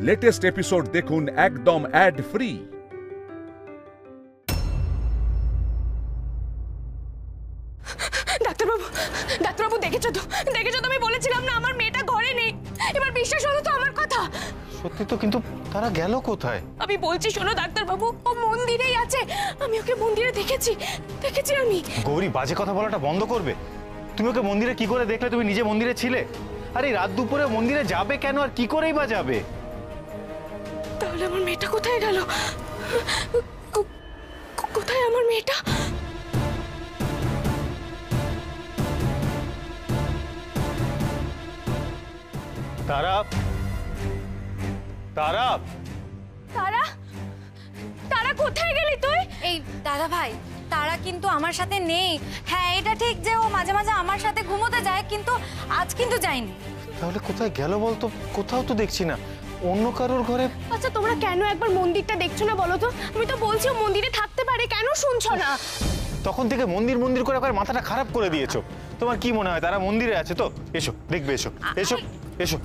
Latest episode দেখুন একদম add free. ডাক্তারবাবু দেখেছো তো আমি বলেছিলাম না আমার মেয়েটা ঘরে নেই। এবার বিশ্বাস হলো তো আমার কথা? সত্যি তো, কিন্তু তারা গেল কোথায়? আমি বলছি শোনো ডাক্তারবাবু, ও মন্দিরেই আছে। আমি ওকে মন্দিরে দেখেছি আমি। গৌরী, বাজে কথা বলাটা বন্ধ করবে। তুমি ওকে মন্দিরে কি করে দেখলে? তুমি নিজে মন্দিরে ছিলে? আরে রাত দুপুরে মন্দিরে যাবে কেন, আর কি করেই বা যাবে? তাহলে আমার মেয়েটা কোথায় গেল? কোথায় আমার মেয়েটা? তারা তারা তারা তারা কোথায় গেলি তুই? এই দাদা ভাই, তারা কিন্তু আমার সাথে নেই। হ্যাঁ, এটা ঠিক যে ও মাঝে মাঝে আমার সাথে ঘুমোতে যায়, কিন্তু আজ কিন্তু যায়নি। তাহলে কোথায় গেল বলতো? কোথাও তো দেখছি না। অন্য কারোর ঘরে? আচ্ছা তোমরা কেন একবার মন্দিরটা দেখছো না বলো তো? আমি তো বলছি ও মন্দিরে থাকতে পারে, কেন শুনছো না? তখন থেকে মন্দির মন্দির করে একবার মাথাটা খারাপ করে দিয়েছো। তোমার কি মনে হয় তারা মন্দিরে আছে? তো এসো, দেখবে, এসো এসো এসো।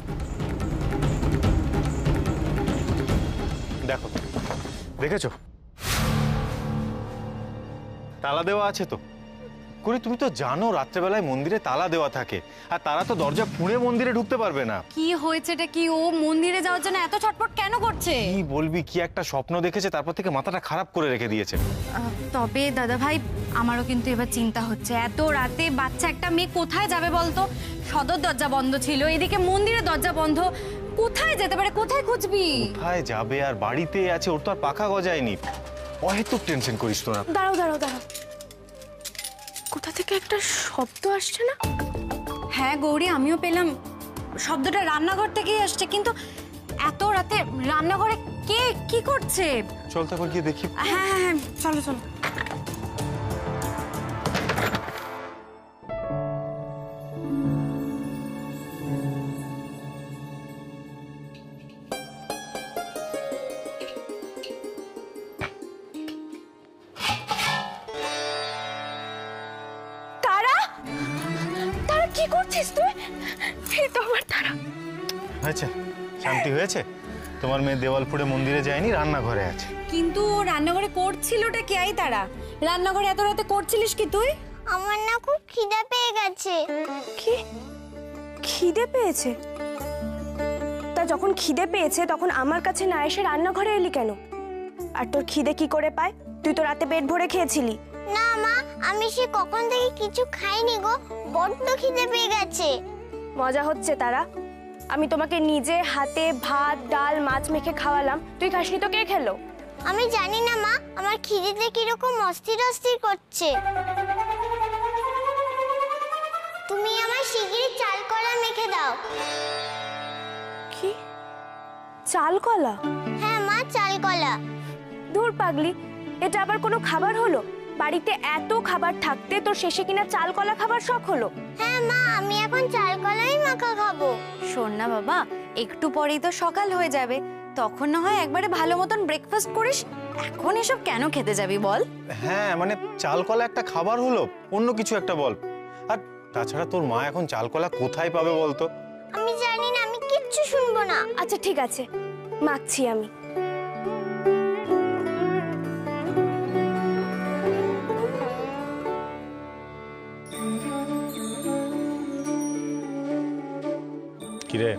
দেখো, দেখেছো তালা দেওয়া আছে তো। করে তুমি তো জানো রাত্রেবেলায় মন্দিরে তালা দেওয়া থাকে, আর তারা তো দরজা খুঁড়ে মন্দিরে ঢুকতে পারবে না। কি হয়েছেটা কি? ও মন্দিরে যাওয়ার জন্য এত ছটফট কেন করছে? কি বলবি, কি একটা স্বপ্ন দেখেছে, তারপর থেকে মাথাটা খারাপ করে রেখে দিয়েছে। তবে দাদা ভাই, আমারও কিন্তু এবার চিন্তা হচ্ছে। এত রাতে বাচ্চা একটা মেয়ে কোথায় যাবে বলতো? সদর দরজা বন্ধ ছিল, এদিকে মন্দিরের দরজা বন্ধ। কোথায় যেতে পারে? কোথায় খুঁজবি? কোথায় যাবে? আর বাড়িতে আছে, ওর তো আর পাখা গজায়নি। অহেতুক টেনশন করিস তোরা। দাঁড়াও, কোথা থেকে একটা শব্দ আসছে না? হ্যাঁ গৌরী, আমিও পেলাম শব্দটা রান্নাঘর থেকেই আসছে, কিন্তু এত রাতে রান্নাঘরে কে কি করছে? চল তো একবার গিয়ে দেখি। হ্যাঁ, চলো। কি করছিস তুই? এই তো আমার তারা। আচ্ছা, শান্তি হয়েছে? তোমার মেয়ে দেওয়াল ফুড়ে মন্দিরে যায়নি, রান্নাঘরে আছে। কিন্তু ও রান্নাঘরে করছিলটা কি? আই তারা, রান্নাঘরে এত রাতে করছিলিস কি তুই? আমার না খুব খিদে পেয়ে গেছে। কি খিদে পেয়েছে? তা যখন খিদে পেয়েছে তখন আমার কাছে না এসে রান্নাঘরে এলি কেন? আর তোর খিদে কি করে পায়? তুই তো রাতে পেট ভরে খেয়েছিলি। না মা, আমি সে কখন থেকে কিছু খাইনি গো, বড্ড খিদে পেয়ে গেছে। মজা হচ্ছে তারা? আমি তোমাকে নিজে হাতে ভাত ডাল মাছ মেখে খাওয়ালাম, তুই খাসনি তো কে খেলো? আমি জানি না মা, আমার খিদেতে কিরকম অস্থির করছে। তুমি আমার শিগগিরই চাল কলা মেখে দাও। কি চাল কলা? হ্যাঁ মা, চাল কলা। দূর পাগলি, এটা আবার কোনো খাবার হলো? বাড়িতে এত খাবার থাকতে তোর শেষে কিনা চাল কলা খাবার শখ হলো? হ্যাঁ মা, আমি এখন চাল কলাই মাখা খাবো। শোন না বাবা, একটু পরেই তো সকাল হয়ে যাবে, তখন না হয় একবারে ভালো মতন ব্রেকফাস্ট করিস। এখন এসব কেন খেতে যাবি বল? হ্যাঁ মানে চাল কলা একটা খাবার হলো, অন্য কিছু একটা বল। আর তাছাড়া তোর মা এখন চাল কলা কোথায় পাবে বলতো? আমি জানি না, আমি কিচ্ছু শুনবো না। আচ্ছা ঠিক আছে, মাখছি আমি। কিরে,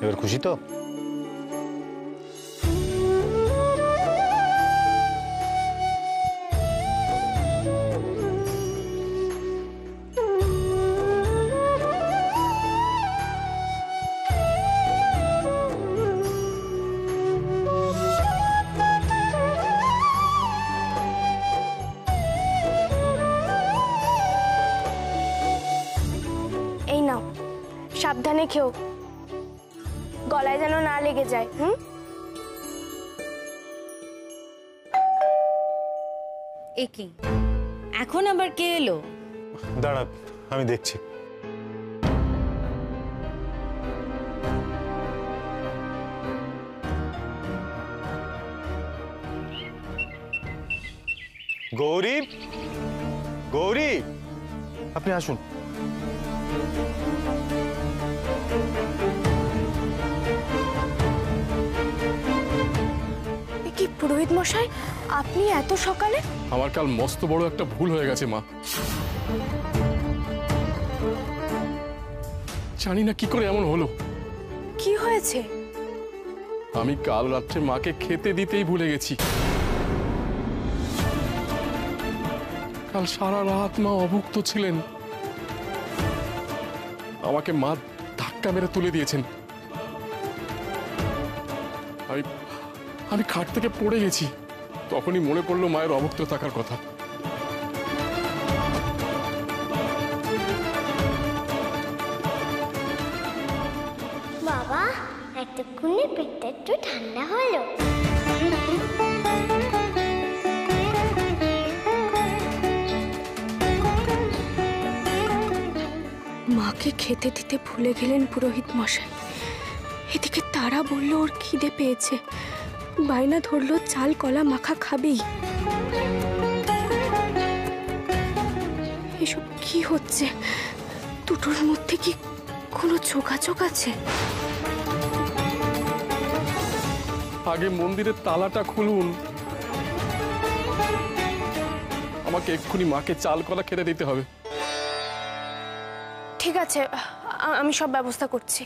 এবার খুশি তো? এই নাও, সাবধানে খেও, গলায় যেন না লেগে যায়। একি এখন আবার কে এলো? দাঁড়া, আমি দেখছি। গৌরী, গৌরী, আপনি আসুন। পুরোহিত মশাই, আপনি এত সকালে? আমার কাল মস্ত বড় একটা ভুল হয়ে গেছে মা। জানি না কি করে এমন হলো। কি হয়েছে? আমি কাল রাত্রে মাকে খেতে দিতেই ভুলে গেছি। কাল সারা রাত মা অভুক্ত ছিলেন। আমাকে মা ধাক্কা মেরে তুলে দিয়েছেন। আমি খাট থেকে পড়ে গেছি। তখনই মনে পড়লো মায়ের অভুক্ত থাকার কথা। বাবা, এতক্ষণে পেটটা একটু ঠান্ডা হলো। মাকে খেতে দিতে ভুলে গেলেন পুরোহিত মশাই। এদিকে তারা বলল ওর খিদে পেয়েছে, বায়না ধরলো চাল কলা মাখা খাবেই। এসব কি হচ্ছে? দুটোর মধ্যে কি কোনো যোগাযোগ আছে? আগে মন্দিরের তালাটা খুলুন। আমাকে এক্ষুনি মাকে চাল কলা খেতে দিতে হবে। ঠিক আছে, আমি সব ব্যবস্থা করছি।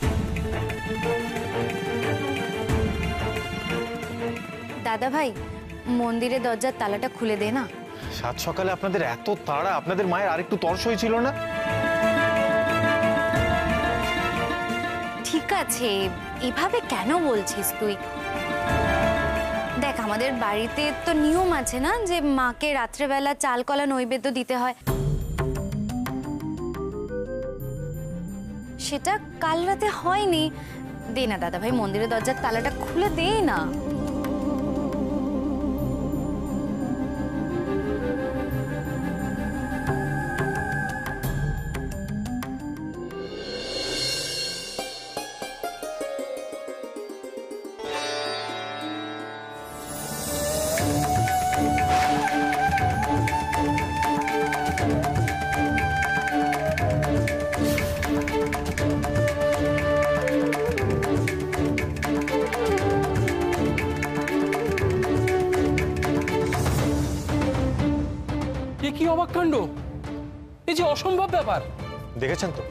দাদা ভাই, মন্দিরের দরজার তালাটা খুলে দে না। সাত সকালে আপনাদের এত তাড়া, আপনাদের মায়ের আরেকটু তর্স হয়েছিল না? ঠিক আছে, এভাবে কেন বলছিস তুই? দেখ, আমাদের বাড়িতে তো নিয়ম আছে না যে মাকে রাত্রেবেলা চাল কলা নৈবেদ্য দিতে হয়। সেটা কাল রাতে হয়নি। দে না দাদা ভাই, মন্দিরের দরজার তালাটা খুলে দে না। কি অবাক কাণ্ড! এই যে অসম্ভব ব্যাপার। দেখেছেন তো,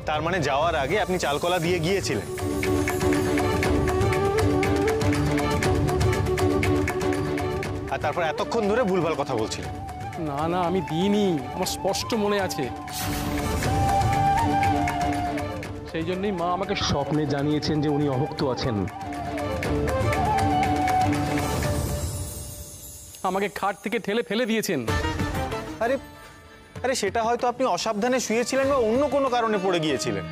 তার মানে যাওয়ার আগে আপনি চালকলা দিয়ে গিয়েছিলেন। আর তারপর এতক্ষণ ধরে ভুলভাল কথা বলছিলেন। না না, আমি দিইনি, আমার স্পষ্ট মনে আছে। সেই জন্যই মা আমাকে স্বপ্নে জানিয়েছেন যে উনি অভুক্ত আছেন। আমাকে খাট থেকে ঠেলে ফেলে দিয়েছেন। আরে আরে সেটা হয়তো আপনি অসাবধানে শুয়েছিলেন বা অন্য কোনো কারণে পড়ে গিয়েছিলেন।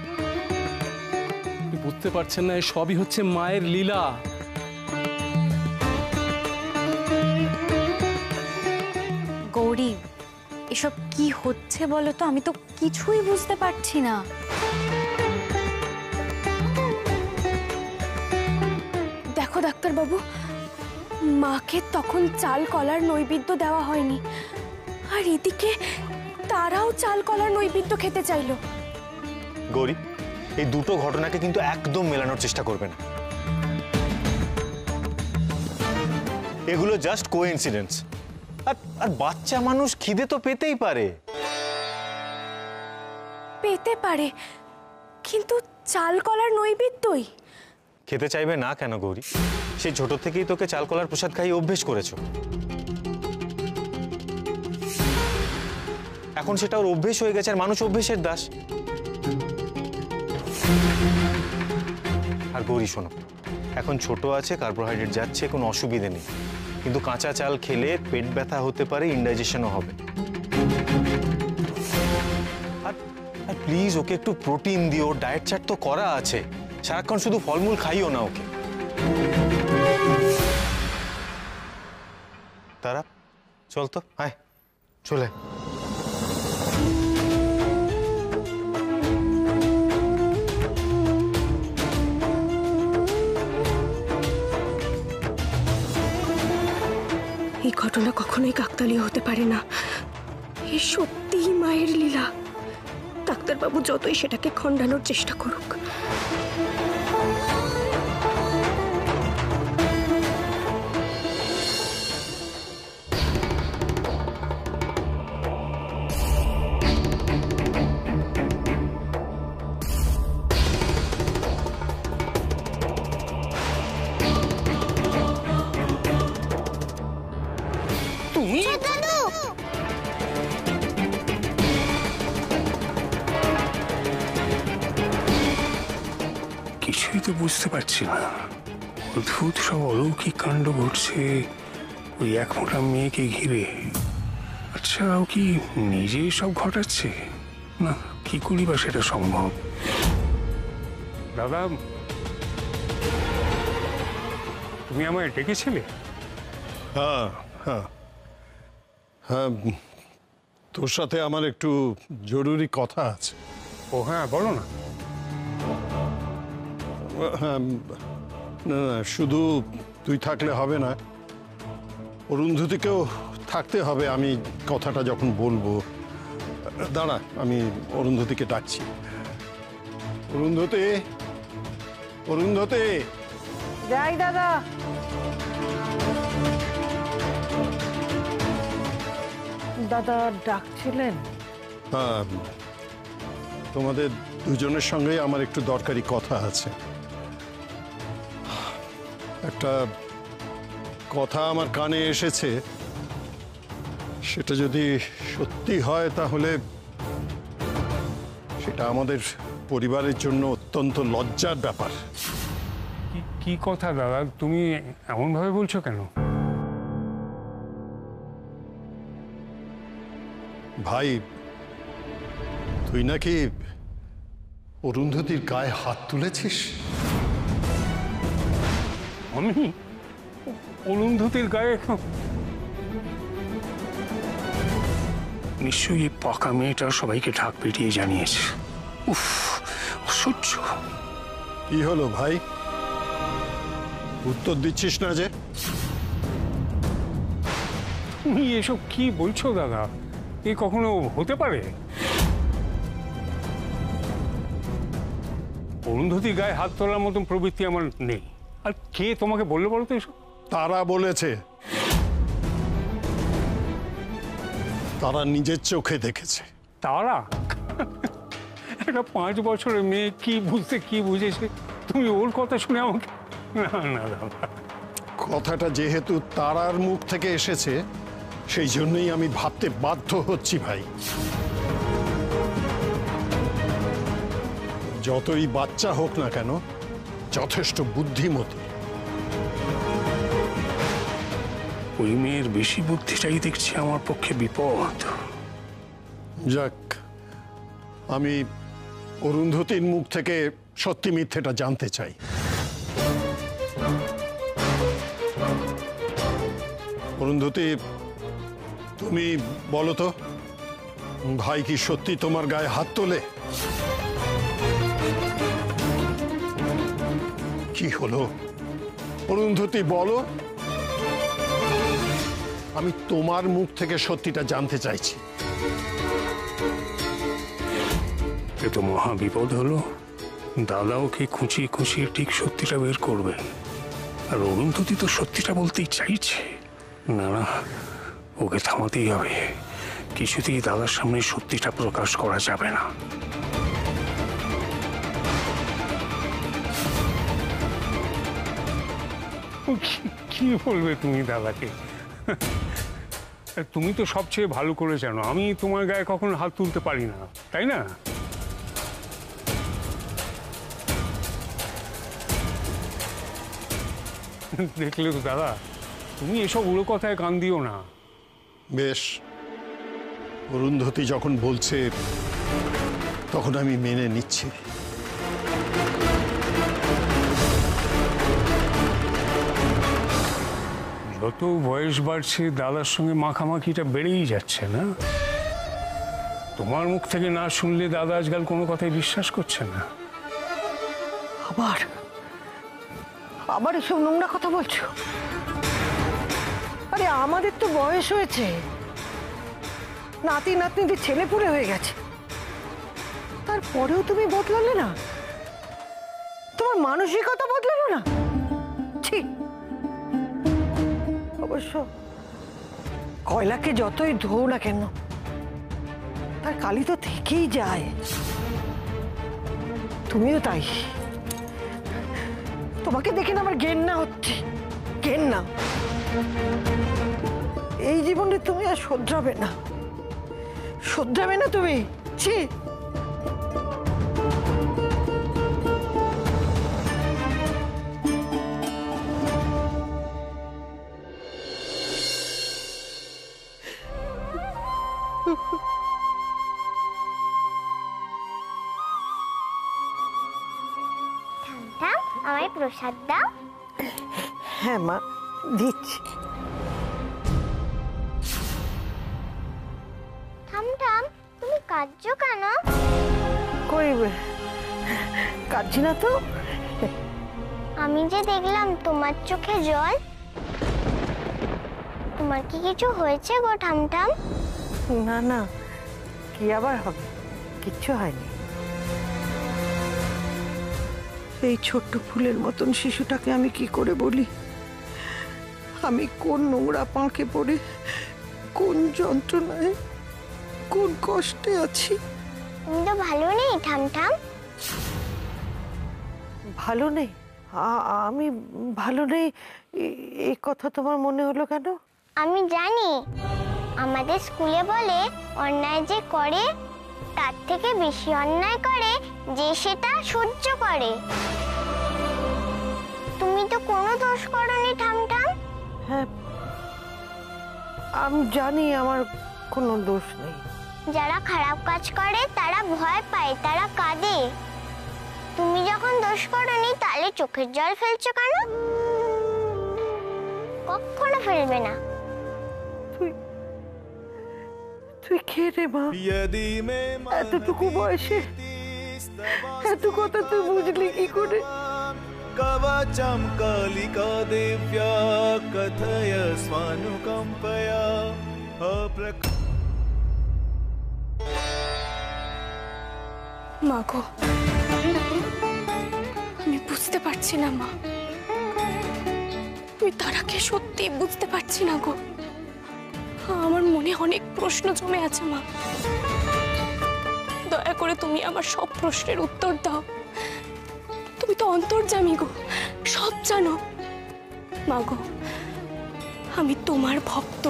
বুঝতে পারছেন না, সবই হচ্ছে মায়ের লীলা। গৌরী, এসব কি হচ্ছে বলো তো? আমি তো কিছুই বুঝতে পারছি না। দেখো ডাক্তারবাবু, মাকে তখন চাল কলার নৈবেদ্য দেওয়া হয়নি, আর এদিকে তারাও চাল কলার নৈবেদ্য খেতে চাইলো। গৌরী, এই দুটো ঘটনাকে কিন্তু একদম মেলানোর চেষ্টা করবে না। এগুলো জাস্ট কোইন্সিডেন্স। আর বাচ্চা মানুষ খিদে তো পেতেই পারে। পেতে পারে, কিন্তু চাল কলার নৈবেদ্যই খেতে চাইবে না কেন গৌরী? সেই ছোট থেকেই তোকে চাল কলার প্রসাদ খাইয়ে অভ্যেস করেছো। এখন সেটা ওর অভ্যেস হয়ে গেছে, আর মানুষ অভ্যেসের দাস। আর গৌরী শোনো, এখন ছোট আছে, কার্বোহাইড্রেট যাচ্ছে, কোনো অসুবিধে নেই, কিন্তু কাঁচা চাল খেলে পেট ব্যথা হতে পারে, ইনডাইজেশনও হবে। আর প্লিজ ওকে একটু প্রোটিন দিও, ডায়েট চার্ট তো করা আছে, সারাক্ষণ শুধু ফলমূল খাইও না ওকে। তারা চল তো, আয় চলে। এই ঘটনা কখনোই কাকতালীয় হতে পারে না। এ সত্যিই মায়ের লীলা। ডাক্তারবাবু যতই সেটাকে খণ্ডানোর চেষ্টা করুক। তো বুঝতে পারছি না, অদ্ভুত সব অলৌকিক কাণ্ড ঘটছে ওই এক ফোঁটা মেয়েকে ঘিরে। আচ্ছা, ও কি নিজেই সব ঘটাচ্ছে, না কি করি বা সেটা সম্ভব? দাদা, তুমি আমায় ডেকেছিলে? হ্যাঁ হ্যাঁ হ্যাঁ, তোর সাথে আমার একটু জরুরি কথা আছে। ও হ্যাঁ, বলো না। হ্যাঁ, না না, শুধু তুই থাকলে হবে না, অরুন্ধতিকেও থাকতে হবে। আমি কথাটা যখন বলবো, দাঁড়া, আমি অরুন্ধতিকে ডাকছি। অরুন্ধতি, অরুন্ধতি। যাই দাদা। দাদা ডাকছিলেন? হ্যাঁ, তোমাদের দুজনের সঙ্গে আমার একটু দরকারি কথা আছে। একটা কথা আমার কানে এসেছে, সেটা যদি সত্যি হয় তাহলে সেটা আমাদের পরিবারের জন্য অত্যন্ত লজ্জার ব্যাপার। কি কথা দাদা, তুমি এমন ভাবে বলছো কেন? ভাই, তুই নাকি অরুন্ধতির গায়ে হাত তুলেছিস? আমি অরুন্ধতির গায়ে? নিশ্চয়ই এই পাকা মেয়েটা সবাইকে ঢাক পিটিয়ে জানিয়েছে। উফ, অসহ্য। কি হলো ভাই, উত্তর দিচ্ছিস না যে? তুমি এসব কি বলছো দাদা? এ কখনো হতে পারে? অরুন্ধতির গায়ে হাত তোলার মতন প্রবৃত্তি আমার নেই। আর কে তোমাকে বললো বলো তো এসব? তারা বলেছে, তারা নিজের চোখে দেখেছে। তারা? একটা 5 বছরের মেয়ে কি বুঝতে কি বুঝেছে, তুমি ওর কথা শুনে আমাকে? না না দাদা, কথাটা যেহেতু তারার মুখ থেকে এসেছে, সেই জন্যই আমি ভাবতে বাধ্য হচ্ছি ভাই। যতই বাচ্চা হোক না কেন, যথেষ্ট বুদ্ধিমতী। ওই মেয়ের বেশি বুদ্ধিটাই দেখছি আমার পক্ষে বিপদ। যাক, আমি অরুন্ধতির মুখ থেকে সত্যি মিথ্যেটা জানতে চাই। অরুন্ধতি, তুমি বলো তো, ভাই কি সত্যি তোমার গায়ে হাত তোলে? কি হলো অরুন্ধতি, বলো। আমি তোমার মুখ থেকে সত্যিটা জানতে চাইছি। এ তো মহা বিপদ হলো। দাদা ওকে খুঁচিয়ে খুঁচিয়ে ঠিক সত্যিটা বের করবে, আর অরুন্ধতি তো সত্যিটা বলতেই চাইছে। না না, ওকে থামাতেই হবে। কিছুতেই দাদার সামনে সত্যিটা প্রকাশ করা যাবে না। কি বলবে তুমি দাদাকে? তুমি তো সবচেয়ে ভালো করে জানো আমি তোমার গায়ে কখনো হাত তুলতে পারি না, তাই না? দেখলে তো দাদা, তুমি এসব উড়ো কথায় কান দিও না। বেশ, অরুন্ধতি যখন বলছে তখন আমি মেনে নিচ্ছি। যত বয়স বাড়ছে দাদার সঙ্গে মাখামাখিটা বেড়েই যাচ্ছে না? তোমার মুখ থেকে না শুনলে দাদা আজকাল কোনো কথাই বিশ্বাস করছে না। আবার আবার এসব নোংরা কথা বলছো? আরে আমাদের তো বয়স হয়েছে, নাতি নাতনিদের ছেলেপুলে হয়ে গেছে, তারপরেও তুমি বদলালে না? তোমার মানসিকতা বদলালো না? ঠিক অবশ্য কয়লাকে যতই ধোও না কেন, তার কালি তো থেকেই যায়। তুমিও তাই। তোমাকে দেখে না আমার ঘেন্না হচ্ছে, ঘেন্না। এই জীবনে তুমি আর শোধরাবে না, শোধরাবে না তুমি। ছি। থাম, আমায় প্রসাদ দাও। হ্যাঁ মা, দিচ্ছি। থাম থাম, তুমি কাঁদছো কেন? কই কাঁদছি না তো। আমি যে দেখলাম তোমার চোখে জল। তোমার কি কিছু হয়েছে গো ঠামঠাম? না না, কি আবার হবে, কিচ্ছু হয়নি। এই ছোট্ট ফুলের মতন শিশুটাকে আমি কি করে বলি আমি কোন নোংরা পাঁকে পড়ে কোন যন্ত্রণায় কোন কষ্টে আছি। তুমি তো ভালো নেই ঠামঠাম। ভালো নেই? আমি ভালো নেই এই কথা তোমার মনে হলো কেন? আমি জানি, আমাদের স্কুলে বলে অন্যায় যে করে তার থেকে বেশি অন্যায় করে যে সেটা সহ্য করে। তুমি তো কোনো দোষ করোনি ঠামঠাম। হ্যাঁ, আমি জানি আমার কোনো দোষ নেই। যারা খারাপ কাজ করে তারা ভয় পায়, তারা কাঁদে। তুমি যখন দোষ করোনি তাহলে চোখের জল ফেলছো কেন? কখনো ফেলবে না। তুই খেয়ে রে মা, এতটুকু বয়সে এত কথা তুই বুঝলি কি করে? कवचं कालिका दिव्या कथय स्वानुकम्पया মা গো, আমি বুঝতে পারছি না মা, আমি তারাকে সত্যি বুঝতে পারছি না গো। আমার মনে অনেক প্রশ্ন জমে আছে মা, দয়া করে তুমি আমার সব প্রশ্নের উত্তর দাও। তুমি তো অন্তর্যামী গো, সব জানো। মা গো, আমি তোমার ভক্ত,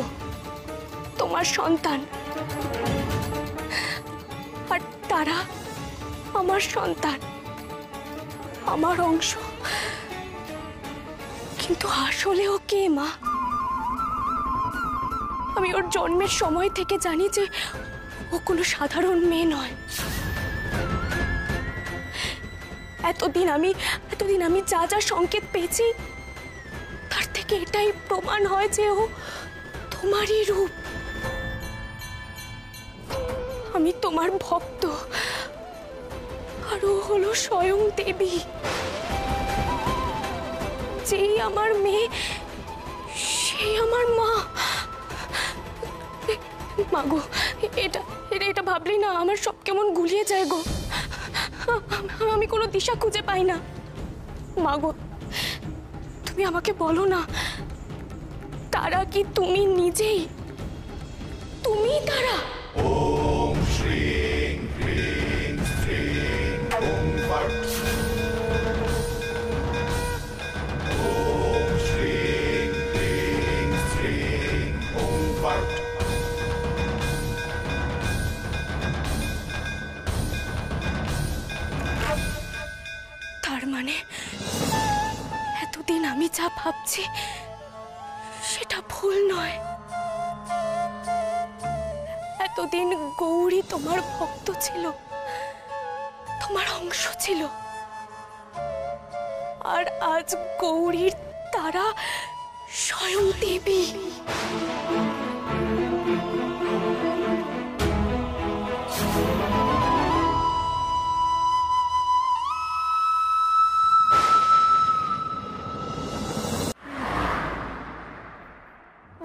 তোমার সন্তান, আর তারা আমার সন্তান, আমার অংশ। কিন্তু আসলেও কে মা? আমি ওর জন্মের সময় থেকে জানি যে ও কোনো সাধারণ মেয়ে নয়। এতদিন আমি যা যা সংকেত পেয়েছি তার থেকে এটাই প্রমাণ হয় যে ও তোমারই রূপ। আমি তোমার ভক্ত, আর ও হলো স্বয়ং দেবী। যেই আমার মেয়ে সেই আমার মা। মা গো, এটা ভাবলি না আমার সব কেমন গুলিয়ে যায় গো। আমি কোনো দিশা খুঁজে পাই না। মা গো, তুমি আমাকে বলো না, তারা কি তুমি নিজেই? তুমি তারা? ओम श्रीं ह्रीं श्रीं ओम फट् ओम श्रीं ह्रीं श्रीं ओम फट् তার মানে এতদিন আমি যা ভাবছি সেটা ভুল নয়। এতদিন গৌরী তোমার ভক্ত ছিল, তোমার অংশ ছিল, আর আজ গৌরীর তারা স্বয়ং দেবী।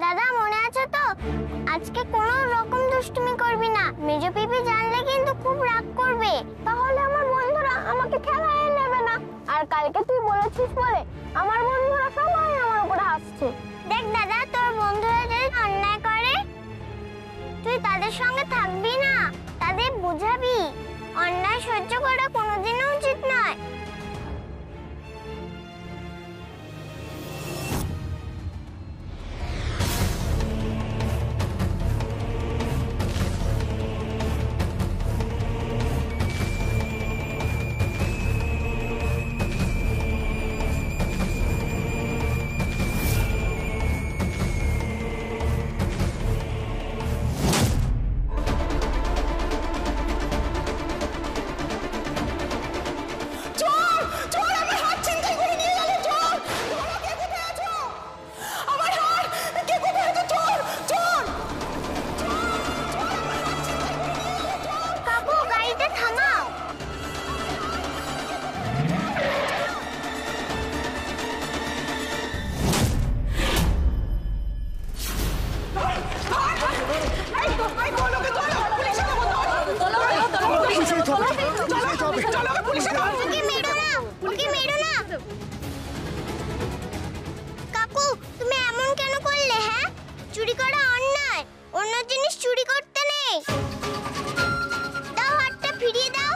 দাদা, মনে আছে তো? আজকে কোনো রকম দুষ্টুমি করবি না, মেজো পিপি জানলে কিন্তু খুব রাগ করবে। তাহলে আমার বন্ধুরা আমাকে খেলায় নেবে না। আর কালকে তুই বলেছিস বলে আমার বন্ধুরা সবাই আমার উপরে হাসছে। দেখ দাদা, তোর বন্ধুরা যদি অন্যায় করে তুই তাদের সঙ্গে থাকবি না, তাদের বুঝাবি অন্যায় সহ্য করা কোনোদিনও উচিত নয়। চুরি করা অন্যায়, অন্য জিনিস চুরি করতে নেই। দাও হাতটা ফিরিয়ে দাও।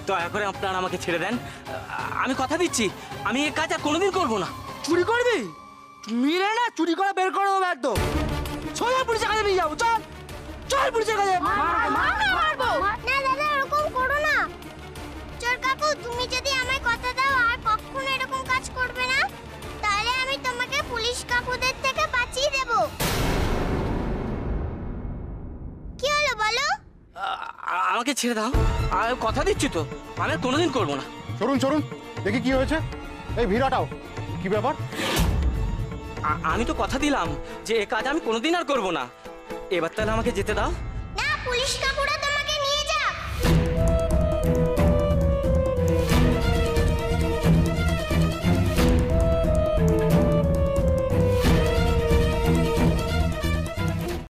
দয়া করে আপনারা আমাকে ছেড়ে দেন। আমি কথা দিচ্ছি আমি এই কাজ আর কোনোদিন করবো না। চুরি করবি? মিলে না চুরি করে বের করে দেবো একদম। সোজা পুলিশের কাছে নিয়ে যাবো, চল চল পুলিশের কাছে। না দাদা, এরকম করো না। চোর কাকু, তুমি যদি আমায় কথা দাও আর কখনো এরকম কাজ করবে না, তাহলে আমি তোমাকে পুলিশ কাকুদের থেকে বাঁচিয়ে দেব। কি হলো বলো? আমাকে ছেড়ে দাও, আমি কথা দিচ্ছি তো আমি আর কোনোদিন করবো না। চলুন চলুন, দেখি কি হয়েছে। এই ভিড়াটাও কি ব্যাপার? আমি তো কথা দিলাম যে এ কাজ আমি কোনোদিন আর করবো না। এবার তাহলে আমাকে যেতে দাও। না, পুলিশ কাকুরা